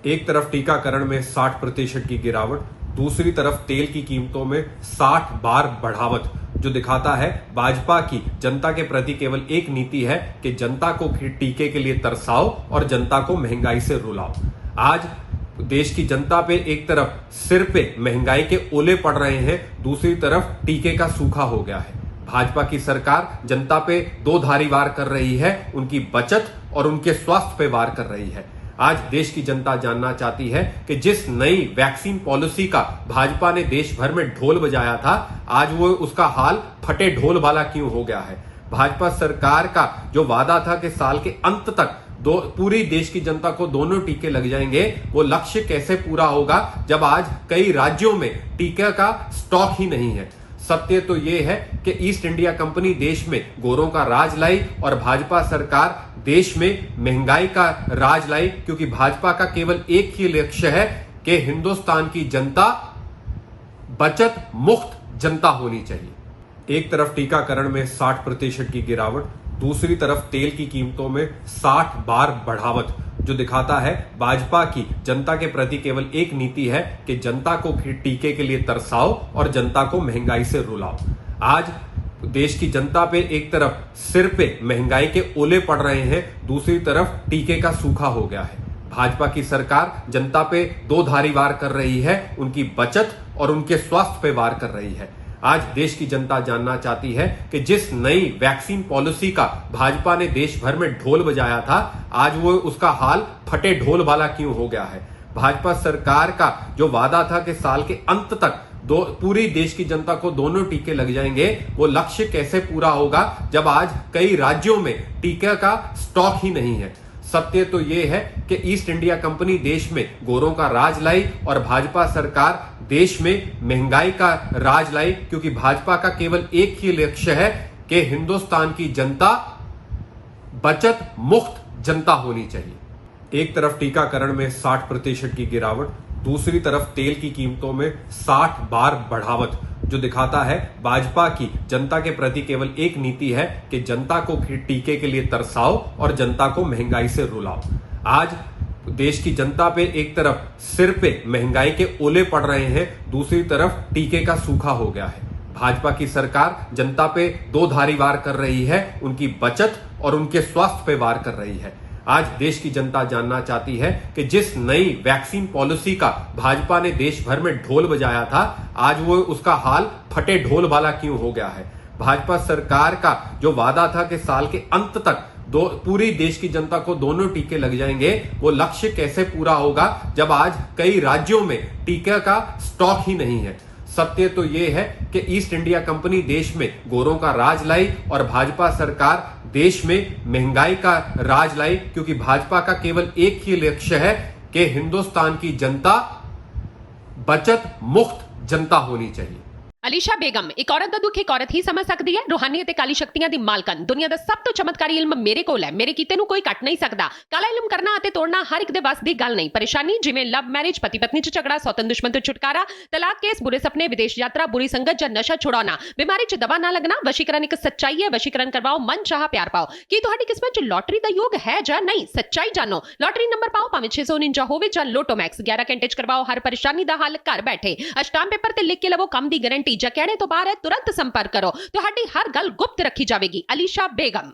एक तरफ टीकाकरण में 60% की गिरावट, दूसरी तरफ तेल की कीमतों में 60 बार बढ़ावट, जो दिखाता है भाजपा की जनता के प्रति केवल एक नीति है कि जनता को टीके के लिए तरसाओ और जनता को महंगाई से रुलाओ। आज देश की जनता पे एक तरफ सिर पे महंगाई के ओले पड़ रहे हैं, दूसरी तरफ टीके का सूखा हो गया है। भाजपा की सरकार जनता पे दो धारी वार कर रही है, उनकी बचत और उनके स्वास्थ्य पे वार कर रही है। आज देश की जनता जानना चाहती है कि जिस नई वैक्सीन पॉलिसी का भाजपा ने देश भर में ढोल बजाया था, आज वो उसका हाल फटे ढोल वाला क्यों हो गया है। भाजपा सरकार का जो वादा था कि साल के अंत तक पूरी देश की जनता को दोनों टीके लग जाएंगे, वो लक्ष्य कैसे पूरा होगा जब आज कई राज्यों में टीके का स्टॉक ही नहीं है। सत्य तो यह है कि ईस्ट इंडिया कंपनी देश में गोरों का राज लाई और भाजपा सरकार देश में महंगाई का राज लाई, क्योंकि भाजपा का केवल एक ही लक्ष्य है कि हिंदुस्तान की जनता बचत मुक्त जनता होनी चाहिए। एक तरफ टीकाकरण में 60% की गिरावट, दूसरी तरफ तेल की कीमतों में 60 बार बढ़ावट, जो दिखाता है भाजपा की जनता के प्रति केवल एक नीति है कि जनता को टीके के लिए तरसाओ और जनता को महंगाई से रुलाओ। आज देश की जनता पे एक तरफ सिर पे महंगाई के ओले पड़ रहे हैं, दूसरी तरफ टीके का सूखा हो गया है। भाजपा की सरकार जनता पे दो धारी वार कर रही है, उनकी बचत और उनके स्वास्थ्य पे वार कर रही है। आज देश की जनता जानना चाहती है कि जिस नई वैक्सीन पॉलिसी का भाजपा ने देश भर में ढोल बजाया था, आज वो उसका हाल फटे ढोल वाला क्यों हो गया है। भाजपा सरकार का जो वादा था कि साल के अंत तक पूरी देश की जनता को दोनों टीके लग जाएंगे, वो लक्ष्य कैसे पूरा होगा जब आज कई राज्यों में टीके का स्टॉक ही नहीं है। सत्य तो यह है कि ईस्ट इंडिया कंपनी देश में गोरों का राज लाई और भाजपा सरकार देश में महंगाई का राज लाई, क्योंकि भाजपा का केवल एक ही लक्ष्य है कि हिंदुस्तान की जनता बचत मुक्त जनता होनी चाहिए। एक तरफ टीकाकरण में 60% की गिरावट, दूसरी तरफ तेल की कीमतों में 60 बार बढ़ावट, जो दिखाता है भाजपा की जनता के प्रति केवल एक नीति है कि जनता को टीके के लिए तरसाओ और जनता को महंगाई से रुलाओ। आज देश की जनता पे एक तरफ सिर पे महंगाई के ओले पड़ रहे हैं, दूसरी तरफ टीके का सूखा हो गया है। भाजपा की सरकार जनता पे दो धारी वार कर रही है, उनकी बचत और उनके स्वास्थ्य पे वार कर रही है। आज देश की जनता जानना चाहती है कि जिस नई वैक्सीन पॉलिसी का भाजपा ने देश भर में ढोल बजाया था, आज वो उसका हाल फटे ढोल वाला क्यों हो गया है। भाजपा सरकार का जो वादा था कि साल के अंत तक पूरी देश की जनता को दोनों टीके लग जाएंगे, वो लक्ष्य कैसे पूरा होगा जब आज कई राज्यों में टीके का स्टॉक ही नहीं है। सत्य तो यह है कि ईस्ट इंडिया कंपनी देश में गोरों का राज लाई और भाजपा सरकार देश में महंगाई का राज लाई, क्योंकि भाजपा का केवल एक ही लक्ष्य है कि हिंदुस्तान की जनता बचत मुक्त जनता होनी चाहिए। ਅਲੀਸ਼ਾ ਬੇਗਮ ਇੱਕ ਔਰਤ ਦਾ ਦੁੱਖ ਇੱਕ ਔਰਤ ਹੀ ਸਮਝ ਸਕਦੀ ਹੈ। ਰੂਹਾਨੀਅਤ ਤੇ ਕਾਲੀ ਸ਼ਕਤੀਆਂ ਦੀ ਮਾਲਕਨ, ਦੁਨੀਆ ਦਾ ਸਭ ਤੋਂ ਚਮਤਕਾਰੀ ਇਲਮ ਮੇਰੇ ਕੋਲ ਹੈ। ਮੇਰੇ ਕੀਤੇ ਨੂੰ ਕੋਈ ਕੱਟ ਨਹੀਂ ਸਕਦਾ। ਕਾਲਾ ਇਲਮ ਕਰਨਾ ਅਤੇ ਤੋੜਨਾ ਹਰ ਇੱਕ ਦੇ ਵੱਸ ਦੀ ਗੱਲ ਨਹੀਂ। ਪਰੇਸ਼ਾਨੀ ਜਿਵੇਂ ਲਵ ਮੈਰਿਜ, ਪਤੀ ਪਤਨੀ ਚ ਝਗੜਾ, ਸੌਤਨ ਦੁਸ਼ਮਣ ਤੋਂ ਛੁਟਕਾਰਾ, ਤਲਾਕ ਕੇਸ, ਬੁਰੇ ਸੁਪਨੇ, ਵਿਦੇਸ਼ ਯਾਤਰਾ, ਬੁਰੀ ਸੰਗਤ ਜਾਂ ਨਸ਼ਾ ਛੁਡਾਉਣਾ, ਬਿਮਾਰੀ ਚ ਦਵਾ ਨਾ ਲੱਗਣਾ। ਵਸ਼ੀਕਰਨ ਇੱਕ ਸੱਚਾਈ ਹੈ। ਵਸ਼ੀਕਰਨ ਕਰਵਾਓ, ਮਨ ਚਾਹਾ ਪਿਆਰ ਪਾਓ। ਕੀ ਤੁਹਾਡੀ ਕਿਸਮਤ ਚ ਲੋਟਰੀ ਦਾ ਯੋਗ ਹੈ ਜਾਂ ਨਹੀਂ? ਸੱਚਾਈ ਜਾਣੋ। ਲੋਟਰੀ ਨੰਬਰ ਪਾਓ, ਭਾਵੇਂ 649 ਹੋਵੇ ਜਾਂ ਲੋਟੋ ਮੈਕਸ। 11 ਘੰਟੇ ਚ ਕਰਵਾਓ ਹਰ ਪਰੇਸ਼ਾਨੀ ਦਾ ਹੱਲ ਘਰ ਬੈਠੇ। ਅਸ਼ਟਾਮ ਪੇਪਰ ਤੇ ਲਿਖ ਕੇ ਲਵੋ ਕੰਮ ਦੀ ਗਾਰੰਟੀ। ਜਾਂ ਕਹਿਣੇ ਤੋਂ ਬਾਹਰ ਤੁਰੰਤ ਸੰਪਰਕ ਕਰੋ। ਤੁਹਾਡੀ ਹਰ ਗੱਲ ਗੁਪਤ ਰੱਖੀ ਜਾਵੇਗੀ। ਅਲੀਸ਼ਾ ਬੇਗਮ।